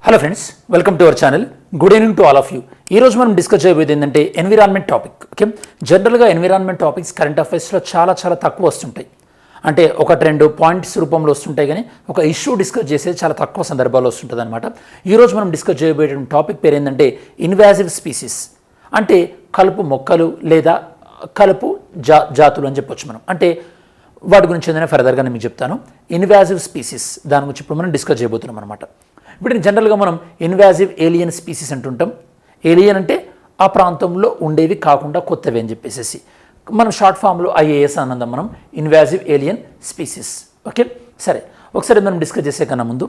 Hello friends, welcome to our channel. Good evening to all of you. ఈ రోజు మనం discuss చేయబోయేది ఏంటంటే ఎన్విరాన్మెంట్ టాపిక్. ఓకే, జనరల్గా ఎన్విరాన్మెంట్ టాపిక్స్ కరెంట్ అఫైర్స్లో చాలా తక్కువ వస్తుంటాయి. అంటే ఒకటి రెండు పాయింట్స్ రూపంలో వస్తుంటాయి, కానీ ఒక ఇష్యూ డిస్కస్ చేసేది చాలా తక్కువ సందర్భాల్లో వస్తుంటుంది అనమాట. ఈరోజు మనం డిస్కస్ చేయబోయే టాపిక్ పేరు ఏంటంటే ఇన్వాజివ్ స్పీసీస్. అంటే కలుపు మొక్కలు లేదా కలుపు జాతులు అని చెప్పొచ్చు మనం. అంటే వాటి గురించి ఏదైనా ఫర్దర్గా నేను మీకు చెప్తాను. ఇన్వాజివ్ స్పీసీస్ దాని గురించి ఇప్పుడు మనం డిస్కస్ చేయబోతున్నాం అనమాట. ఇప్పుడు జనరల్గా మనం ఇన్వాజివ్ ఏలియన్ స్పీసీస్ అంటుంటాం. ఏలియన్ అంటే ఆ ప్రాంతంలో ఉండేవి కాకుండా కొత్తవి అని చెప్పేసి మనం షార్ట్ ఫామ్లో ఐఏఎస్ అన్నదాం మనం, ఇన్వాజివ్ ఏలియన్ స్పీసీస్. ఓకే, సరే, ఒకసారి మనం డిస్కస్ చేసే కన్నా ముందు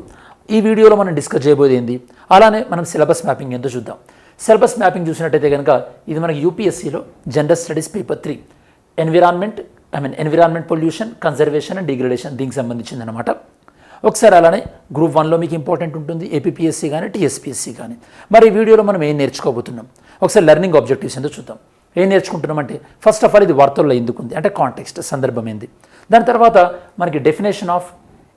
ఈ వీడియోలో మనం డిస్కస్ చేయబోయేది ఏంది, అలానే మనం సిలబస్ మ్యాపింగ్ ఎంతో చూద్దాం. సిలబస్ మ్యాపింగ్ చూసినట్టయితే కనుక ఇది మనకి యూపీఎస్సీలో general studies paper 3 environment pollution, conservation and degradation దీనికి సంబంధించింది అనమాట. ఒకసారి అలానే గ్రూప్ 1లో మీకు ఇంపార్టెంట్ ఉంటుంది, ఏపీపీఎస్సీ కానీ టీఎస్పీఎస్సీ కానీ. మరి ఈ వీడియోలో మనం ఏం నేర్చుకోబోతున్నాం, ఒకసారి లెర్నింగ్ ఆబ్జెక్టివ్స్ ఏందో చూద్దాం. ఏం నేర్చుకుంటున్నామంటే ఫస్ట్ ఆఫ్ ఆల్ ఇది వార్తల్లో ఎందుకు ఉంది అంటే కాంటెక్స్ట్, సందర్భం ఏంది. దాని తర్వాత మనకి definition of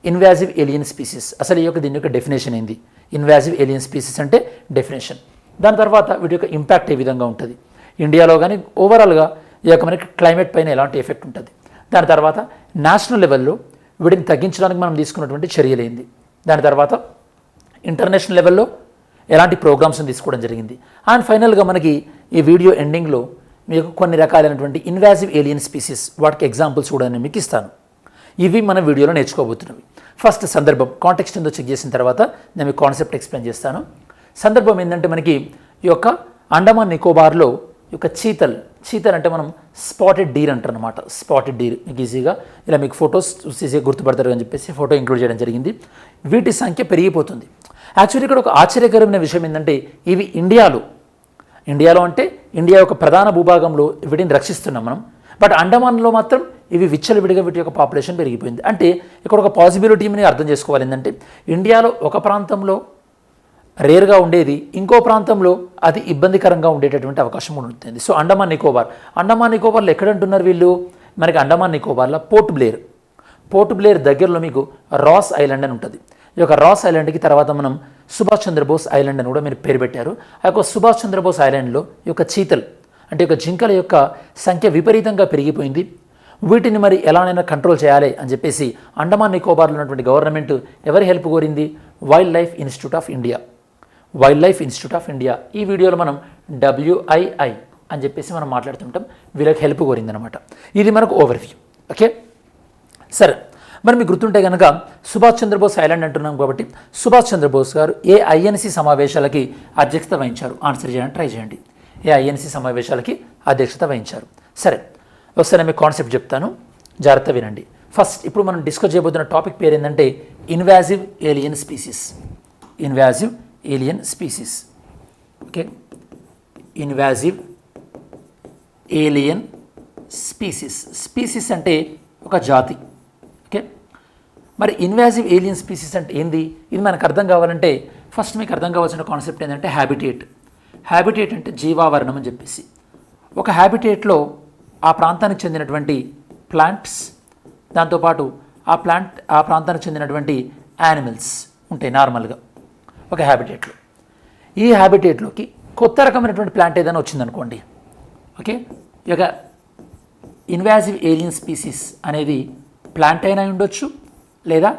invasive alien species, అసలు దీని యొక్క డెఫినేషన్ ఏంది, ఇన్వాజివ్ ఏలియన్ స్పీసీస్ అంటే డెఫినేషన్. దాని తర్వాత వీటి యొక్క ఇంపాక్ట్ ఏ విధంగా ఉంటుంది ఇండియాలో కానీ ఓవరాల్గా ఈ యొక్క మనకి క్లైమేట్ పైన ఎలాంటి ఎఫెక్ట్ ఉంటుంది. దాని తర్వాత నేషనల్ లెవెల్లో వీటిని తగ్గించడానికి మనం తీసుకున్నటువంటి చర్యలు ఏంది. దాని తర్వాత ఇంటర్నేషనల్ లెవెల్లో ఎలాంటి ప్రోగ్రామ్స్ని తీసుకోవడం జరిగింది. అండ్ ఫైనల్గా మనకి ఈ వీడియో ఎండింగ్లో మీకు కొన్ని రకాలైనటువంటి ఇన్వాజివ్ ఏలియన్ స్పీసీస్ వాటికి ఎగ్జాంపుల్స్ కూడా నేను మీకు ఇస్తాను. ఇవి మన వీడియోలో నేర్చుకోబోతున్నవి. ఫస్ట్ సందర్భం, కాంటెక్స్ట్ ఏందో చెక్ చేసిన తర్వాత నేను మీకు కాన్సెప్ట్ ఎక్స్ప్లెయిన్ చేస్తాను. సందర్భం ఏంటంటే మనకి ఈ యొక్క అండమాన్ నికోబార్లో ఈ యొక్క చీతల్ అంటే మనం స్పాటెడ్ డీర్ అంటారు అనమాట. స్పాటెడ్ డీర్ మీకు ఈజీగా ఇలా మీకు ఫొటోస్ చూసి గుర్తుపడతారు అని చెప్పేసి ఫోటో ఇంక్లూడ్ చేయడం జరిగింది. వీటి సంఖ్య పెరిగిపోతుంది. యాక్చువల్లీ ఇక్కడ ఒక ఆశ్చర్యకరమైన విషయం ఏంటంటే ఇవి ఇండియాలో అంటే ఇండియా యొక్క ప్రధాన భూభాగంలో వీటిని రక్షిస్తున్నాం మనం. బట్ అండమాన్లో మాత్రం ఇవి విచ్చలవిడిగా వీటి యొక్క పాపులేషన్ పెరిగిపోయింది. అంటే ఇక్కడ ఒక పాసిబిలిటీని అర్థం చేసుకోవాలి ఏంటంటే ఇండియాలో ఒక ప్రాంతంలో రేర్గా ఉండేది ఇంకో ప్రాంతంలో అది ఇబ్బందికరంగా ఉండేటటువంటి అవకాశం కూడా ఉంటుంది. సో అండమాన్ నికోబార్లో ఎక్కడంటున్నారు వీళ్ళు, మనకి అండమాన్ నికోబార్లో పోర్ట్ బ్లేర్ దగ్గరలో మీకు రాస్ ఐలాండ్ అని ఉంటుంది. ఈ యొక్క రాస్ ఐలాండ్కి తర్వాత మనం సుభాష్ చంద్రబోస్ ఐలాండ్ అని కూడా మీరు పేరు పెట్టారు. ఆ యొక్క సుభాష్ చంద్రబోస్ ఐలాండ్లో ఈ యొక్క చీతల్ అంటే ఒక జింకల యొక్క సంఖ్య విపరీతంగా పెరిగిపోయింది. వీటిని మరి ఎలానైనా కంట్రోల్ చేయాలి అని చెప్పేసి అండమాన్ నికోబార్లో ఉన్నటువంటి గవర్నమెంట్ ఎవరి హెల్ప్ కోరింది, wild life institute of India. ఈ వీడియోలో మనం WII అని చెప్పేసి మనం మాట్లాడుతుంటాం, వీళ్ళకి హెల్ప్ కోరిందనమాట. ఇది మనకు ఓవర్వ్యూ. ఓకే, సరే, మరి మీకు గుర్తుంటే కనుక సుభాష్ చంద్రబోస్ ఐలాండ్ అంటున్నాం కాబట్టి సుభాష్ చంద్రబోస్ గారు ఏ INC సమావేశాలకి అధ్యక్షత వహించారు, ఆన్సర్ చేయడానికి ట్రై చేయండి. ఏ INC సమావేశాలకి అధ్యక్షత వహించారు. సరే, ఒకసారి మీకు కాన్సెప్ట్ చెప్తాను, జాగ్రత్త వినండి. ఫస్ట్ ఇప్పుడు మనం డిస్కస్ చేయబోతున్న టాపిక్ పేరు ఏంటంటే invasive alien species. Okay, invasive alien species అంటే ఒక జాతి. ఓకే, మరి ఇన్వాజివ్ ఏలియన్ స్పీసీస్ అంటే ఏంది, ఇది మనకు అర్థం కావాలంటే ఫస్ట్ మీకు అర్థం కావాల్సిన కాన్సెప్ట్ ఏంటంటే హ్యాబిటేట్ అంటే జీవావరణం అని చెప్పేసి. ఒక హ్యాబిటేట్లో ఆ ప్రాంతానికి చెందినటువంటి ప్లాంట్స్, దాంతోపాటు ఆ ప్రాంతానికి చెందినటువంటి యానిమల్స్ ఉంటాయి నార్మల్గా ఒక హ్యాబిటేట్లో. ఈ హ్యాబిటేట్లోకి కొత్త రకమైనటువంటి ప్లాంట్ ఏదైనా వచ్చిందనుకోండి, ఓకే, ఇక ఇన్వాజివ్ ఏలియన్ స్పీసీస్ అనేది ప్లాంట్ అయినా ఉండొచ్చు లేదా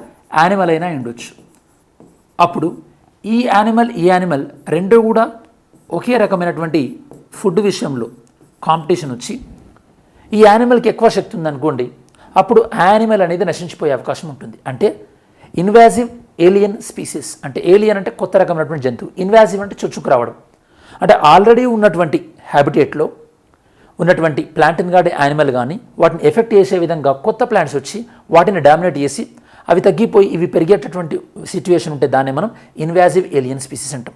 యానిమల్ అయినా ఉండొచ్చు. అప్పుడు ఈ యానిమల్ రెండు కూడా ఒకే రకమైనటువంటి ఫుడ్ విషయంలో కాంపిటీషన్ వచ్చి ఈ యానిమల్కి ఎక్కువ శక్తి ఉందనుకోండి, అప్పుడు యానిమల్ అనేది నశించిపోయే అవకాశం ఉంటుంది. అంటే ఇన్వాజివ్ ఏలియన్ స్పీసీస్ అంటే ఏలియన్ అంటే కొత్త రకమైనటువంటి జంతువు, ఇన్వాజివ్ అంటే చొచ్చుకు రావడం. అంటే ఆల్రెడీ ఉన్నటువంటి హ్యాబిటేట్లో ఉన్నటువంటి ప్లాంట్ని కానీ యానిమల్ కానీ వాటిని ఎఫెక్ట్ చేసే విధంగా కొత్త ప్లాంట్స్ వచ్చి వాటిని డామినేట్ చేసి అవి తగ్గిపోయి ఇవి పెరిగేటటువంటి సిచ్యువేషన్ ఉంటే దాన్ని మనం ఇన్వాజివ్ ఏలియన్ స్పీసీస్ అంటాం.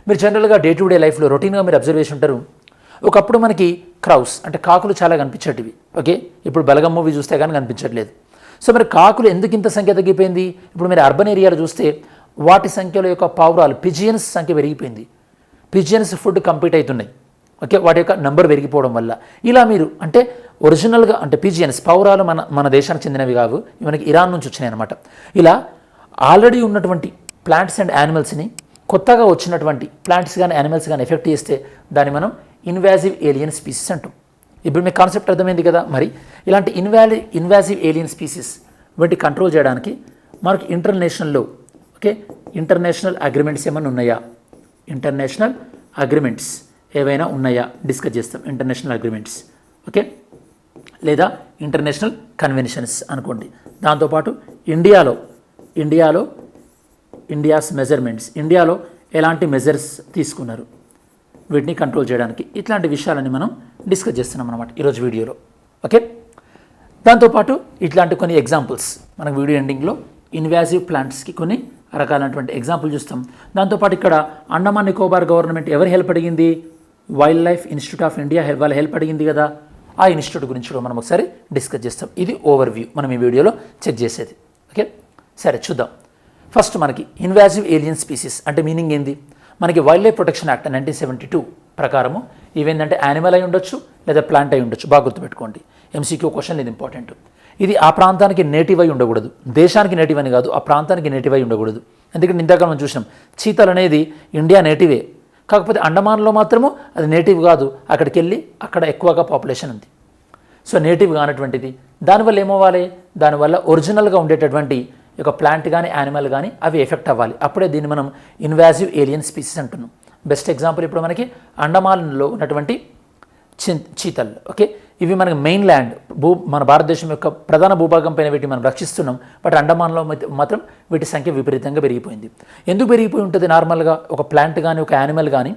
మీరు జనరల్గా డే టు డే లైఫ్లో రొటీన్గా మీరు అబ్జర్వేషన్ ఉంటారు, ఒకప్పుడు మనకి క్రౌస్ అంటే కాకులు చాలా కనిపించేటివి. ఓకే, ఇప్పుడు బలగం మూవీ చూస్తే కానీ కనిపించట్లేదు. సో మరి కాకులు ఎందుకు ఇంత సంఖ్య తగ్గిపోయింది, ఇప్పుడు మీరు అర్బన్ ఏరియాలో చూస్తే వాటి సంఖ్యలో యొక్క పావురాలు పిజియన్స్ సంఖ్య పెరిగిపోయింది. పిజియన్స్ ఫుడ్ కంప్లీట్ అవుతున్నాయి. ఓకే, వాటి యొక్క నంబర్ పెరిగిపోవడం వల్ల ఇలా మీరు అంటే ఒరిజినల్గా అంటే పిజియన్స్ పావురాలు మన దేశానికి చెందినవి కావు, మనకి ఇరాన్ నుంచి వచ్చినాయి అనమాట. ఇలా ఆల్రెడీ ఉన్నటువంటి ప్లాంట్స్ అండ్ యానిమల్స్ని కొత్తగా వచ్చినటువంటి ప్లాంట్స్ కానీ యానిమల్స్ కానీ ఎఫెక్ట్ చేస్తే దాన్ని మనం ఇన్వాజివ్ ఏలియన్ స్పీసీస్ అంటాం. ఇప్పుడు మీకు కాన్సెప్ట్ అర్థమైంది కదా. మరి ఇలాంటి ఇన్వాజివ్ ఏలియన్ స్పీసీస్ వీటిని కంట్రోల్ చేయడానికి మనకి ఇంటర్నేషనల్లో ఇంటర్నేషనల్ అగ్రిమెంట్స్ ఏమైనా ఉన్నాయా, ఇంటర్నేషనల్ అగ్రిమెంట్స్ ఏవైనా ఉన్నాయా డిస్కస్ చేస్తాం. ఇంటర్నేషనల్ అగ్రిమెంట్స్ లేదా ఇంటర్నేషనల్ కన్వెన్షన్స్ అనుకోండి. దాంతోపాటు ఇండియాస్ మెజర్మెంట్స్, ఇండియాలో ఎలాంటి మెజర్స్ తీసుకున్నారు వీటిని కంట్రోల్ చేయడానికి, ఇట్లాంటి విషయాలని మనం డిస్కస్ చేస్తున్నాం అన్నమాట ఈరోజు వీడియోలో. దాంతోపాటు ఇట్లాంటి కొన్ని ఎగ్జాంపుల్స్ మనకు వీడియో ఎండింగ్లో ఇన్వాజివ్ ప్లాంట్స్కి కొన్ని రకాలైనటువంటి ఎగ్జాంపుల్ చూస్తాం. దాంతోపాటు ఇక్కడ అండమాన్ నికోబార్ గవర్నమెంట్ ఎవరు హెల్ప్ అడిగింది, wild life institute of India వాళ్ళ హెల్ప్ అడిగింది కదా. ఆ ఇన్స్టిట్యూట్ గురించి కూడా మనం ఒకసారి డిస్కస్ చేస్తాం. ఇది ఓవర్ వ్యూ మనం ఈ వీడియోలో చెక్ చేసేది. సరే చూద్దాం. ఫస్ట్ మనకి ఇన్వాజివ్ ఏలియన్ స్పీసీస్ అంటే మీనింగ్ ఏంది. మనకి వైల్డ్ లైఫ్ ప్రొటెక్షన్ యాక్ట్ 1972 ప్రకారము ఇవేంటంటే యానిమల్ అయి ఉండొచ్చు లేదా ప్లాంట్ అయి ఉండొచ్చు. బాగా గుర్తుపెట్టుకోండి, ఎంసీక్యూ క్వశ్చన్ ఇది ఇంపార్టెంట్. ఇది ఆ ప్రాంతానికి నేటివ్ అయి ఉండకూడదు, దేశానికి నేటివ్ అని కాదు, ఆ ప్రాంతానికి నేటివ్ అయి ఉండకూడదు. ఎందుకంటే ఇందాక మనం చూసినాం చీతల్ అనేది ఇండియా నేటివే, కాకపోతే అండమాన్లో మాత్రము అది నేటివ్ కాదు, అక్కడికి వెళ్ళి అక్కడ ఎక్కువగా పాపులేషన్ ఉంది. సో నేటివ్ కానటువంటిది దానివల్ల ఏమవ్వాలి, దానివల్ల ఒరిజినల్గా ఉండేటటువంటి ఒక ప్లాంట్ కానీ యానిమల్ కానీ అవి ఎఫెక్ట్ అవ్వాలి. అప్పుడే దీన్ని మనం ఇన్వాజివ్ ఏలియన్ స్పీసీస్ అంటున్నాం. బెస్ట్ ఎగ్జాంపుల్ ఇప్పుడు మనకి అండమాన్లో ఉన్నటువంటి చీతల్. ఇవి మనకి మెయిన్ ల్యాండ్ మన భారతదేశం యొక్క ప్రధాన భూభాగం పైన వీటిని మనం రక్షిస్తున్నాం. బట్ అండమాన్లో మాత్రం వీటి సంఖ్య విపరీతంగా పెరిగిపోయింది. ఎందుకు పెరిగిపోయి ఉంటుంది, నార్మల్గా ఒక ప్లాంట్ కానీ ఒక యానిమల్ కానీ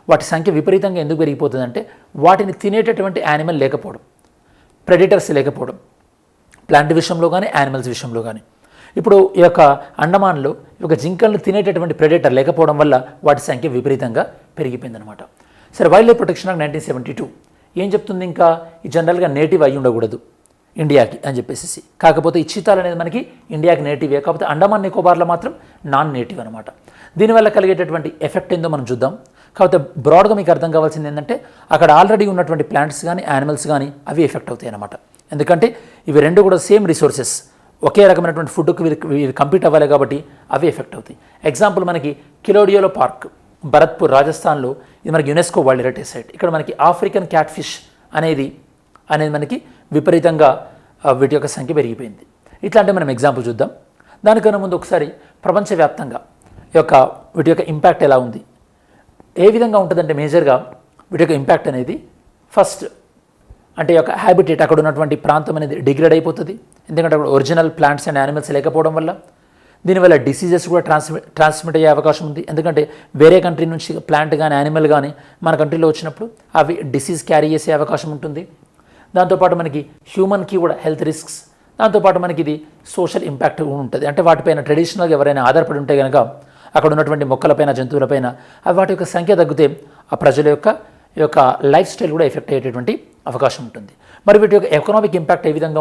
వాటి సంఖ్య విపరీతంగా ఎందుకు పెరిగిపోతుందంటే వాటిని తినేటటువంటి యానిమల్ లేకపోవడం, ప్రెడిటర్స్ లేకపోవడం, ప్లాంట్ విషయంలో కానీ యానిమల్స్ విషయంలో కానీ. ఇప్పుడు ఈ యొక్క అండమాన్లో ఒక జింకలను తినేటటువంటి ప్రెడేటర్ లేకపోవడం వల్ల వాటి సంఖ్య విపరీతంగా పెరిగిపోయిందనమాట. సరే, వైల్డ్ లైఫ్ ప్రొటెక్షన్ యాక్ట్ 1972 ఏం చెప్తుంది, ఇంకా ఈ జనరల్గా నేటివ్ అయి ఉండకూడదు ఇండియాకి అని చెప్పేసి. కాకపోతే ఈ చీతాలు అనేది మనకి ఇండియాకి నేటివే, కాకపోతే అండమాన్ నికోబార్లో మాత్రం నాన్ నేటివ్ అనమాట. దీనివల్ల కలిగేటటువంటి ఎఫెక్ట్ ఏందో మనం చూద్దాం. కాకపోతే బ్రాడ్గా మీకు అర్థం కావాల్సింది ఏంటంటే అక్కడ ఆల్రెడీ ఉన్నటువంటి ప్లాంట్స్ కానీ యానిమల్స్ కానీ అవి ఎఫెక్ట్ అవుతాయి అన్నమాట. ఎందుకంటే ఇవి రెండు కూడా సేమ్ రిసోర్సెస్, ఒకే రకమైనటువంటి ఫుడ్కి ఇవి కంపీట్ అవ్వాలి కాబట్టి అవి ఎఫెక్ట్ అవుతాయి. ఎగ్జాంపుల్ మనకి కిలోడియోలో పార్క్ భరత్పూర్ రాజస్థాన్లో, ఇది మనకి యునెస్కో వరల్డ్ హెరిటేజ్ సైట్. ఇక్కడ మనకి ఆఫ్రికన్ క్యాట్ ఫిష్ అనేది మనకి విపరీతంగా వీటి యొక్క సంఖ్య పెరిగిపోయింది. ఇట్లాంటి మనం ఎగ్జాంపుల్ చూద్దాం. దానికన్నా ముందు ఒకసారి ప్రపంచవ్యాప్తంగా వీటి యొక్క ఇంపాక్ట్ ఎలా ఉంది, ఏ విధంగా ఉంటుందంటే మేజర్గా వీటి యొక్క ఇంపాక్ట్ అనేది ఫస్ట్ అంటే యొక్క హ్యాబిటేట్, అక్కడ ఉన్నటువంటి ప్రాంతం అనేది డిగ్రేడ్ అయిపోతుంది. ఎందుకంటే అక్కడ ఒరిజినల్ ప్లాంట్స్ అండ్ యానిమల్స్ లేకపోవడం వల్ల. దీనివల్ల డిసీజెస్ కూడా ట్రాన్స్మిట్ అయ్యే అవకాశం ఉంది. ఎందుకంటే వేరే కంట్రీ నుంచి ప్లాంట్ కానీ యానిమల్ కానీ మన కంట్రీలో వచ్చినప్పుడు అవి డిసీజ్ క్యారీ చేసే అవకాశం ఉంటుంది. దాంతోపాటు మనకి హ్యూమన్కి కూడా హెల్త్ రిస్క్స్, దాంతోపాటు మనకి ఇది సోషల్ ఇంపాక్ట్ ఉంటుంది. అంటే వాటిపైన ట్రెడిషనల్గా ఎవరైనా ఆధారపడి ఉంటే కనుక అక్కడ ఉన్నటువంటి మొక్కలపైన జంతువులపైన అవి వాటి యొక్క సంఖ్య తగ్గితే ఆ ప్రజల యొక్క లైఫ్ స్టైల్ కూడా ఎఫెక్ట్ అయ్యేటటువంటి అవకాశం ఉంటుంది. మరి వీటి యొక్క ఎకనామిక్ ఇంపాక్ట్ ఏ విధంగా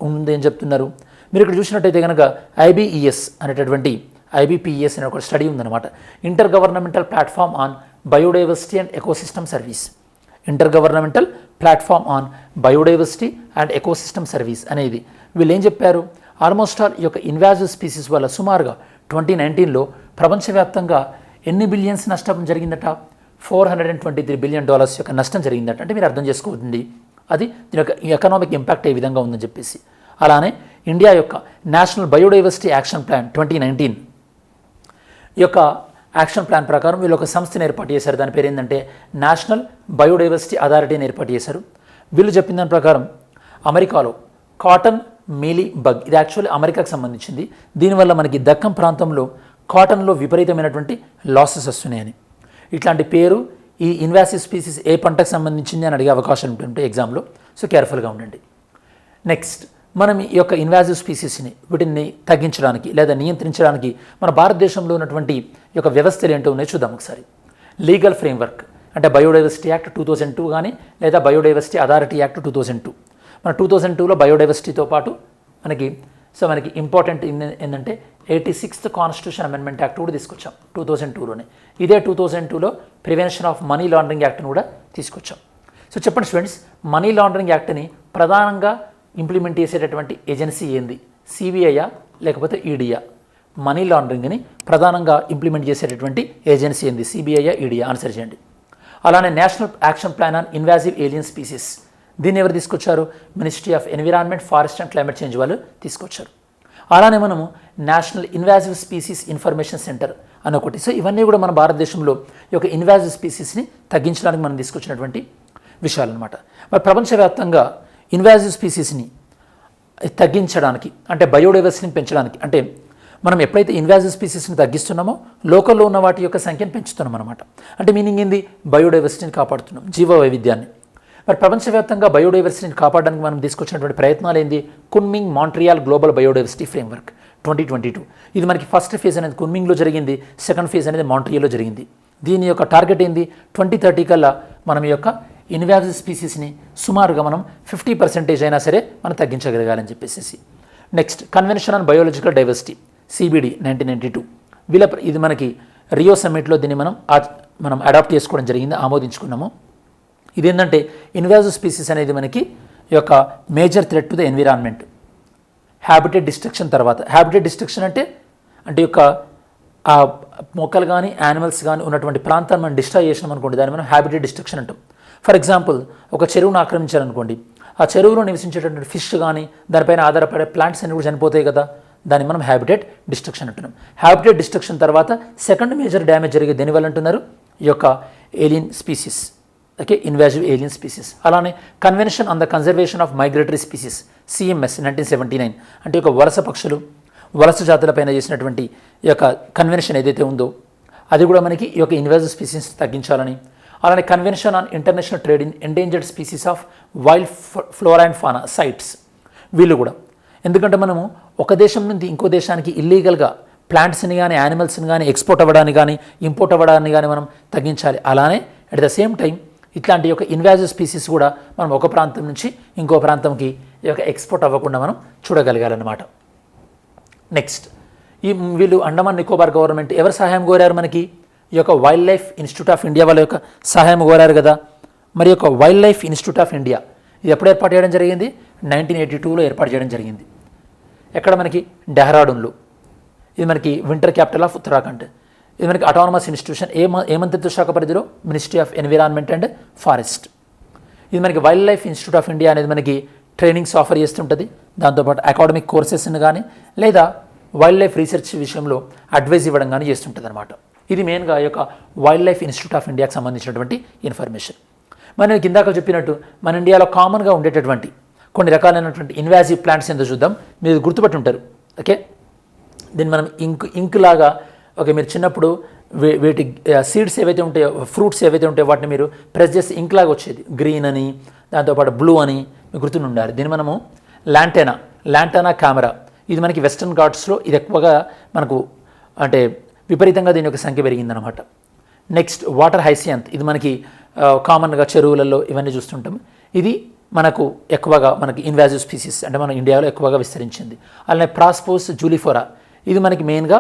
ఉంది అని చెప్తున్నారు. మీరు ఇక్కడ చూసినట్టయితే కనుక ఐబిఈఎస్ అనేటటువంటి ఐబిపిఎస్ అనే ఒక స్టడీ ఉందన్నమాట. Inter governmental platform on biodiversity and ecosystem service. Inter governmental platform on biodiversity and ecosystem service అనేది వీళ్ళు ఏం చెప్పారు, ఆల్మోస్ట్ ఆల్ ఈ యొక్క ఇన్వాజివ్ స్పీసీస్ వల్ల సుమారుగా 2019లో ప్రపంచవ్యాప్తంగా ఎన్ని బిలియన్స్ నష్టం జరిగిందట, $423 బిలియన్ యొక్క నష్టం జరిగిందట. అంటే మీరు అర్థం చేసుకోండి అది దీని యొక్క ఎకనామిక్ ఇంపాక్ట్ ఏ విధంగా ఉందని చెప్పేసి. అలానే ఇండియా యొక్క నేషనల్ బయోడైవర్సిటీ యాక్షన్ ప్లాన్ 2019 ఈ యొక్క యాక్షన్ ప్లాన్ ప్రకారం వీళ్ళు ఒక సంస్థను ఏర్పాటు చేశారు. దాని పేరు ఏంటంటే నేషనల్ బయోడైవర్సిటీ అథారిటీని ఏర్పాటు చేశారు. వీళ్ళు చెప్పిన దాని ప్రకారం అమెరికాలో కాటన్ మీలీ బగ్, ఇది యాక్చువల్లీ అమెరికాకు సంబంధించింది. దీనివల్ల మనకి దక్కన్ ప్రాంతంలో కాటన్లో విపరీతమైనటువంటి లాసెస్ వస్తున్నాయని. ఇట్లాంటి పేరు ఈ ఇన్వాసివ్ స్పీసీస్ ఏ పంటకు సంబంధించింది అని అడిగే అవకాశం ఉంటుంది ఎగ్జామ్లో. సో కేర్ఫుల్గా ఉండండి. నెక్స్ట్ మనం ఈ యొక్క ఇన్వాసివ్ స్పీసీస్ని వీటిని తగ్గించడానికి లేదా నియంత్రించడానికి మన భారతదేశంలో ఉన్నటువంటి ఈ యొక్క వ్యవస్థలు ఏంటో ఉన్నాయో చూద్దాం ఒకసారి. లీగల్ ఫ్రేమ్వర్క్ అంటే బయోడైవర్సిటీ యాక్ట్ 2002 కానీ లేదా బయోడైవర్సిటీ అథారిటీ యాక్ట్ 2002. మన 2002లో బయోడైవర్సిటీతో పాటు మనకి ఇంపార్టెంట్ ఏంటంటే 86th కాన్స్టిట్యూషన్ అమెండ్మెంట్ యాక్ట్ కూడా తీసుకొచ్చాం 2002లోనే. ఇదే 2002లో ప్రివెన్షన్ ఆఫ్ మనీ లాండరింగ్ యాక్ట్ని కూడా తీసుకొచ్చాం. సో చెప్పండి స్టూడెంట్స్, మనీ లాండరింగ్ యాక్ట్ని ప్రధానంగా ఇంప్లిమెంట్ చేసేటటువంటి ఏజెన్సీ ఏంది, సిబిఐయా లేకపోతే ఈడీయా? మనీ లాండరింగ్ని ప్రధానంగా ఇంప్లిమెంట్ చేసేటటువంటి ఏజెన్సీ ఏంది? సిబిఐ, ఈడీఏ? ఆన్సర్ చేయండి. అలానే national action plan on invasive alien species, దీన్ని ఎవరు తీసుకొచ్చారు? Ministry of environment, forest and climate change వాళ్ళు తీసుకొచ్చారు. అలానే మనము national invasive species information centre అని ఒకటి. సో ఇవన్నీ కూడా మన భారతదేశంలో ఈ యొక్క ఇన్వాజివ్ స్పీసీస్ని తగ్గించడానికి మనం తీసుకొచ్చినటువంటి విషయాలు అనమాట. మరి ప్రపంచవ్యాప్తంగా ఇన్వాజివ్ స్పీసీస్ని తగ్గించడానికి, అంటే బయోడైవర్సిటీని పెంచడానికి, అంటే మనం ఎప్పుడైతే ఇన్వాజివ్ స్పీసీస్ని తగ్గిస్తున్నామో లోకల్లో ఉన్న వాటి యొక్క సంఖ్యను పెంచుతున్నాం అనమాట. అంటే మీనింగ్ ఏంది? బయోడైవర్సిటీని కాపాడుతున్నాం, జీవ వైవిధ్యాన్ని. మరి ప్రపంచవ్యాప్తంగా బయోడైవర్సిటీని కాపాడడానికి మనం తీసుకొచ్చినటువంటి ప్రయత్నాలు ఏంది? Kunming Montreal global biodiversity framework 2022. ఇది మనకి ఫస్ట్ ఫేజ్ అనేది కున్మింగ్లో జరిగింది, సెకండ్ ఫేజ్ అనేది మాంట్రియాల్లో జరిగింది. దీని యొక్క టార్గెట్ ఏంది? 2030 కల్లా మనం ఈ యొక్క ఇన్వాజివ్ స్పీసీస్ని సుమారుగా మనం 50% అయినా సరే మనం తగ్గించగలగాలని చెప్పేసి. Next, convention on biological diversity, CBD 1992. ఇది మనకి రియో సమ్మిట్లో దీన్ని మనం అడాప్ట్ చేసుకోవడం జరిగింది, ఆమోదించుకున్నాము. ఇదేంటంటే ఇన్వాజివ్ స్పీసీస్ అనేది మనకి ఈ యొక్క major threat to the environment. Habitat destruction తర్వాత, హ్యాబిటేట్ డిస్ట్రక్షన్ అంటే యొక్క ఆ మొక్కలు కానీ యానిమల్స్ కానీ ఉన్నటువంటి ప్రాంతాన్ని మనం డిస్ట్రాయ్ చేసినాం అనుకోండి, దాన్ని మనం హ్యాబిటేట్ డిస్ట్రక్షన్ అంటాం. ఫర్ ఎగ్జాంపుల్, ఒక చెరువును ఆక్రమించారనుకోండి, ఆ చెరువులో నివసించేటటువంటి ఫిష్ కానీ దానిపైన ఆధారపడే ప్లాంట్స్ అన్ని కూడా చనిపోతాయి కదా, దాన్ని మనం హ్యాబిటేట్ డిస్ట్రక్షన్ అంటున్నాం. హ్యాబిటేట్ డిస్ట్రక్షన్ తర్వాత సెకండ్ మేజర్ డ్యామేజ్ జరిగే దేనివల్ల అంటున్నారు? ఈ యొక్క alien species, okay, invasive alien species. అలానే convention on the conservation of migratory species, CMS 1979, అంటే ఒక వలస పక్షులు, వలస జాతులపైన చేసినటువంటి ఈ యొక్క కన్వెన్షన్ ఏదైతే ఉందో అది కూడా మనకి ఈ యొక్క ఇన్వాజివ్ స్పీసీస్ తగ్గించాలని. అలానే convention on international trade in endangered species of wild flora and fauna CITES, వీళ్ళు కూడా. ఎందుకంటే మనము ఒక దేశం నుండి ఇంకో దేశానికి ఇల్లీగల్గా ప్లాంట్స్ని కానీ యానిమల్స్ని కానీ ఎక్స్పోర్ట్ అవ్వడానికి కానీ ఇంపోర్ట్ అవ్వడానికి కానీ మనం తగ్గించాలి. అలానే అట్ ద సేమ్ టైం ఇట్లాంటి యొక్క ఇన్వాజివ్ స్పీసీస్ కూడా మనం ఒక ప్రాంతం నుంచి ఇంకో ప్రాంతంకి ఈ యొక్క ఎక్స్పోర్ట్ అవ్వకుండా మనం చూడగలగాలన్నమాట. నెక్స్ట్, వీళ్ళు అండమాన్ నికోబార్ గవర్నమెంట్ ఎవరు సహాయం కోరారు? మనకి ఈ యొక్క wild life institute of India వాళ్ళ యొక్క సహాయం కోరారు కదా. మరి యొక్క wild life institute of India ఇది ఎప్పుడు ఏర్పాటు చేయడం జరిగింది? 1982లో ఏర్పాటు చేయడం జరిగింది. ఎక్కడ? మనకి డెహ్రాడూన్లో. ఇది మనకి వింటర్ క్యాపిటల్ ఆఫ్ ఉత్తరాఖండ్. ఇది మనకి అటానమస్ ఇన్స్టిట్యూషన్. ఏ మంత్రిత్వ శాఖ పరిధిలో? Ministry of environment and forest. ఇది మనకి wild life institute of India అనేది మనకి ట్రైనింగ్స్ ఆఫర్ చేస్తుంటుంది, దాంతోపాటు అకాడమిక్ కోర్సెస్ని కానీ లేదా వైల్డ్ లైఫ్ రీసెర్చ్ విషయంలో అడ్వైజ్ ఇవ్వడం కానీ చేస్తుంటుంది అనమాట. ఇది మెయిన్గా ఈ యొక్క వైల్డ్ లైఫ్ ఇన్స్టిట్యూట్ ఆఫ్ ఇండియాకి సంబంధించినటువంటి ఇన్ఫర్మేషన్. మనం ఇందాక చెప్పినట్టు మన ఇండియాలో కామన్గా ఉండేటటువంటి కొన్ని రకాలైనటువంటి ఇన్వాజివ్ ప్లాంట్స్ ఏందో చూద్దాం. మీరు గుర్తుపట్టి ఉంటారు, ఓకే. దీన్ని మనం ఇంక్ లాగా, ఓకే, మీరు చిన్నప్పుడు వీటి సీడ్స్ ఏవైతే ఉంటాయో, ఫ్రూట్స్ ఏవైతే ఉంటాయో వాటిని మీరు ప్రెస్ చేస్తే ఇంక్ లాగా వచ్చేది, గ్రీన్ అని, దాంతోపాటు బ్లూ అని మీకు గుర్తుండి ఉండాలి. దీన్ని మనము ల్యాంటానా కెమెరా, ఇది మనకి వెస్టర్న్ ఘాట్స్లో ఇది ఎక్కువగా మనకు అంటే విపరీతంగా దీని యొక్క సంఖ్య పెరిగిందనమాట. నెక్స్ట్, వాటర్ హైసియంత్, ఇది మనకి కామన్గా చెరువులలో ఇవన్నీ చూస్తుంటాం. ఇది మనకు ఎక్కువగా మనకి ఇన్వాజివ్ స్పీసీస్, అంటే మన ఇండియాలో ఎక్కువగా విస్తరించింది. అలానే ప్రాస్పోస్ జూలిఫోరా, ఇది మనకి మెయిన్గా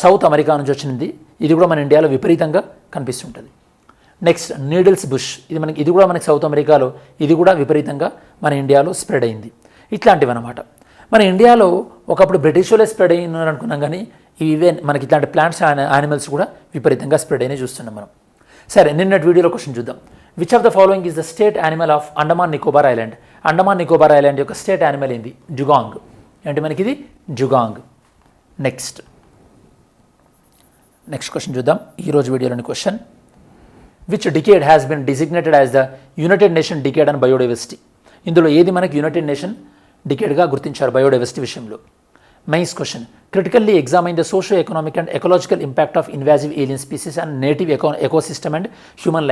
సౌత్ అమెరికా నుంచి వచ్చింది. ఇది కూడా మన ఇండియాలో విపరీతంగా కనిపిస్తుంటుంది. నెక్స్ట్, నీడిల్స్ బుష్, ఇది కూడా మనకి సౌత్ అమెరికాలో ఇది కూడా విపరీతంగా మన ఇండియాలో స్ప్రెడ్ అయింది. ఇట్లాంటివి అనమాట. మన ఇండియాలో ఒకప్పుడు బ్రిటిష్ వాళ్ళే స్ప్రెడ్ అయినారు అనుకున్నాం, కానీ ఇవే మనకి ఇట్లాంటి ప్లాంట్స్ యానిమల్స్ కూడా విపరీతంగా స్ప్రెడ్ అయినా చూస్తున్నాం మనం. సరే, నిన్నటి వీడియోలో క్వశ్చన్ చూద్దాం. Which of the following is the state animal of Andaman Nicobar island? Andaman Nicobar island యొక్క స్టేట్ యానిమల్ ఏంది? జుగాంగ్. అంటే మనకి ఇది జుగాంగ్. నెక్స్ట్ క్వశ్చన్ చూద్దాం. ఈరోజు వీడియోలోని question, which decade has been designated as the United Nation decade on biodiversity? ఇందులో ఏది మనకి యునైటెడ్ నేషన్ డికేడ్గా గుర్తించారు బయోడైవర్సిటీ విషయంలో? Mains question, critically examine the socio economic and ecological impact of invasive alien species and native ecosystem and human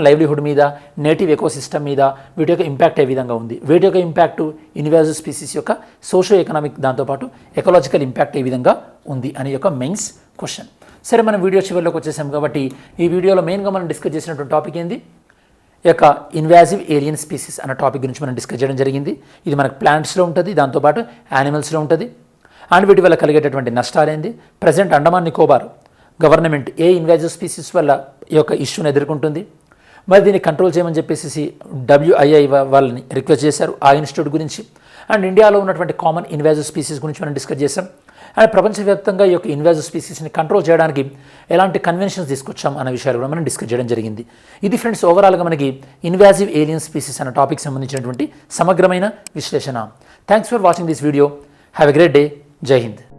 livelihood మీద, native ecosystem మీద వీటి యొక్క ఇంపాక్ట్ ఏ విధంగా ఉంది? వీటి యొక్క ఇంపాక్ట్ ఇన్వాజివ్ స్పీసీస్ యొక్క సోషో ఎకనామిక్ దాంతోపాటు ఎకలాజికల్ ఇంపాక్ట్ ఏ విధంగా ఉంది అని యొక్క మెయిన్స్ క్వశ్చన్. సరే, మనం వీడియో చివరిలోకి వచ్చేసాం కాబట్టి ఈ వీడియోలో మెయిన్గా మనం డిస్కస్ చేసినటువంటి టాపిక్ ఏంది? ఈ యొక్క ఇన్వాజివ్ ఏలియన్ స్పీసీస్ అన్న టాపిక్ గురించి మనం డిస్కస్ చేయడం జరిగింది. ఇది మనకు ప్లాంట్స్లో ఉంటుంది, దాంతోపాటు యానిమల్స్లో ఉంటుంది. అండ్ వీటి వల్ల కలిగేటటువంటి నష్టాలేంది? ప్రజెంట్ అండమాన్ నికోబార్ గవర్నమెంట్ ఏ ఇన్వాజివ్ స్పీసీస్ వల్ల ఈ యొక్క ఇష్యూని ఎదుర్కొంటుంది? మరి దీన్ని కంట్రోల్ చేయమని చెప్పేసి WII వాళ్ళని రిక్వెస్ట్ చేశారు ఆ ఇన్స్టిట్యూట్ గురించి. అండ్ ఇండియాలో ఉన్నటువంటి కామన్ ఇన్వాజివ్ స్పీసీస్ గురించి మనం డిస్కస్ చేసాం. అండ్ ప్రపంచవ్యాప్తంగా ఈ యొక్క ఇన్వాజివ్ స్పీసీస్ని కంట్రోల్ చేయడానికి ఎలాంటి కన్వెన్షన్స్ తీసుకొచ్చాం అన్న విషయాలు కూడా మనం డిస్కస్ చేయడం జరిగింది. ఇది ఫ్రెండ్స్ ఓవరాల్గా మనకి ఇన్వాజివ్ ఏలియన్ స్పీసీస్ అన్న టాపిక్ సంబంధించినటువంటి సమగ్రమైన విశ్లేషణ. Thanks for watching this video. Have a great day. జై హింద్.